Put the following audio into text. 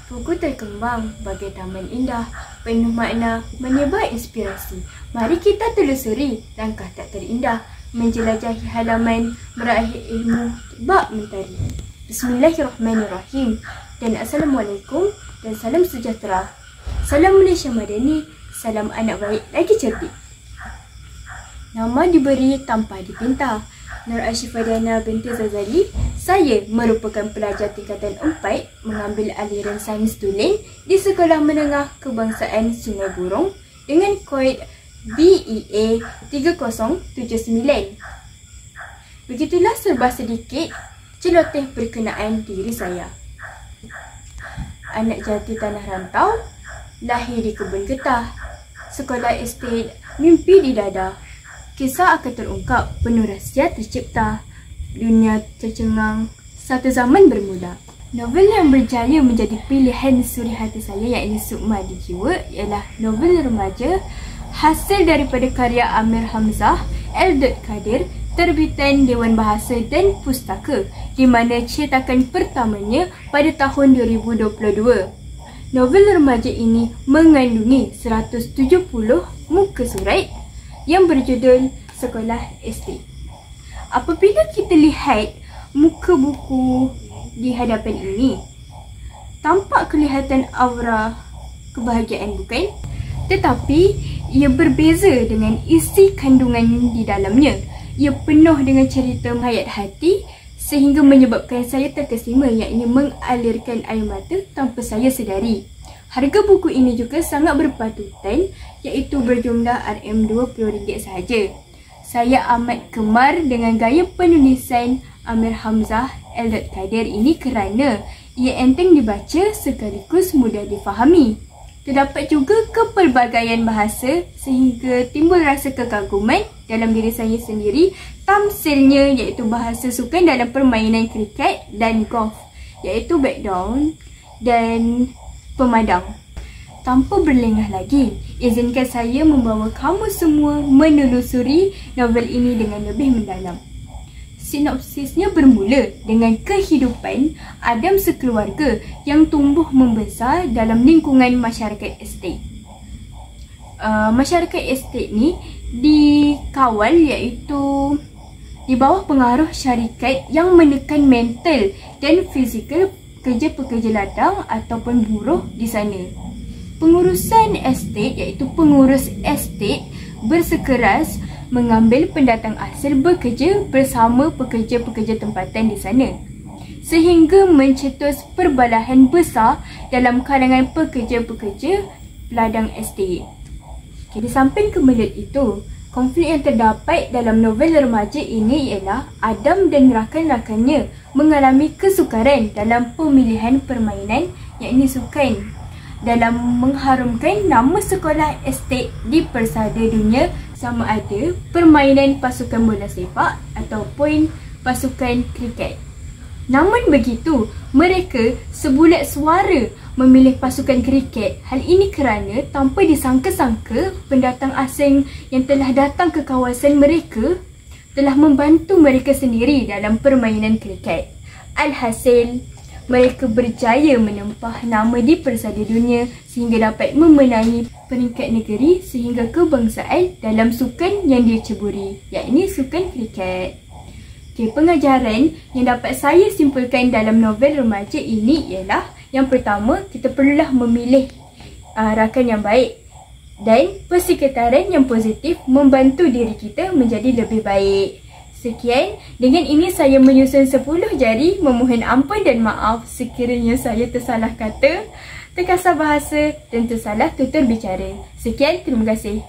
Buku terkembang bagai taman indah, penuh makna, menyebar inspirasi. Mari kita telusuri langkah tak terindah, menjelajahi halaman, meraih ilmu bak mentari. Bismillahirrahmanirrahim. Dan Assalamualaikum dan salam sejahtera. Salam Malaysia Madani, salam anak baik lagi cerdik. Nama diberi tanpa dipinta. Nur Ashifadana binti Zazali. Saya merupakan pelajar tingkatan 4 mengambil aliran sains tulen di Sekolah Menengah Kebangsaan Sungai Burong dengan kod BEA 3079. Begitulah serba sedikit celoteh berkenaan diri saya. Anak jati tanah rantau, lahir di kebun getah, sekolah estet, mimpi di dada. Kisah akan terungkap, penuh rahsia tercipta. Dunia tercengang, satu zaman bermula. Novel yang berjaya menjadi pilihan suri hati saya, iaitu Sukma di Jiwa, ialah novel remaja hasil daripada karya Amir Hamzah L. Kadir, terbitan Dewan Bahasa dan Pustaka, di mana cetakan pertamanya pada tahun 2022. Novel remaja ini mengandungi 170 muka surat yang berjudul Sekolah Estet. Apabila kita lihat muka buku di hadapan ini, tampak kelihatan aura kebahagiaan, bukan? Tetapi ia berbeza dengan isi kandungan di dalamnya. Ia penuh dengan cerita menghayat hati sehingga menyebabkan saya terkesima, iaitu mengalirkan air mata tanpa saya sedari. Harga buku ini juga sangat berpatutan, iaitu berjumlah RM20 sahaja. Saya amat gemar dengan gaya penulisan Amir Hamzah L. Kadir ini kerana ia enteng dibaca sekaligus mudah difahami. Terdapat juga kepelbagaian bahasa sehingga timbul rasa kekaguman dalam diri saya sendiri. Tamsilnya iaitu bahasa sukan dalam permainan kriket dan golf, iaitu backdown dan pemadang. Tanpa berlengah lagi, izinkan saya membawa kamu semua menelusuri novel ini dengan lebih mendalam. Sinopsisnya bermula dengan kehidupan Adam sekeluarga yang tumbuh membesar dalam lingkungan masyarakat estet. Masyarakat estet ni dikawal, iaitu di bawah pengaruh syarikat yang menekan mental dan fizikal pekerja-pekerja ladang ataupun buruh di sana. Pengurusan estet, iaitu pengurus estet, bersikeras mengambil pendatang asing bekerja bersama pekerja-pekerja tempatan di sana, sehingga mencetus perbalahan besar dalam kalangan pekerja-pekerja ladang estet. Di samping kemelut itu, konflik yang terdapat dalam novel remaja ini ialah Adam dan rakan-rakannya mengalami kesukaran dalam pemilihan permainan, iaitu sukan, dalam mengharumkan nama sekolah estet di persada dunia, sama ada permainan pasukan bola sepak ataupun pasukan kriket. Namun begitu, mereka sebulat suara memilih pasukan kriket. Hal ini kerana tanpa disangka-sangka, pendatang asing yang telah datang ke kawasan mereka telah membantu mereka sendiri dalam permainan kriket. Alhasil, mereka berjaya menempah nama di persada dunia sehingga dapat memenangi peringkat negeri sehingga kebangsaan dalam sukan yang diceburi, iaitu sukan kriket. Pengajaran yang dapat saya simpulkan dalam novel remaja ini ialah, yang pertama, kita perlulah memilih rakan yang baik, dan persekitaran yang positif membantu diri kita menjadi lebih baik. Sekian, dengan ini saya menyusun 10 jari, memohon ampun dan maaf sekiranya saya tersalah kata, terkasar bahasa dan tersalah tutur bicara. Sekian, terima kasih.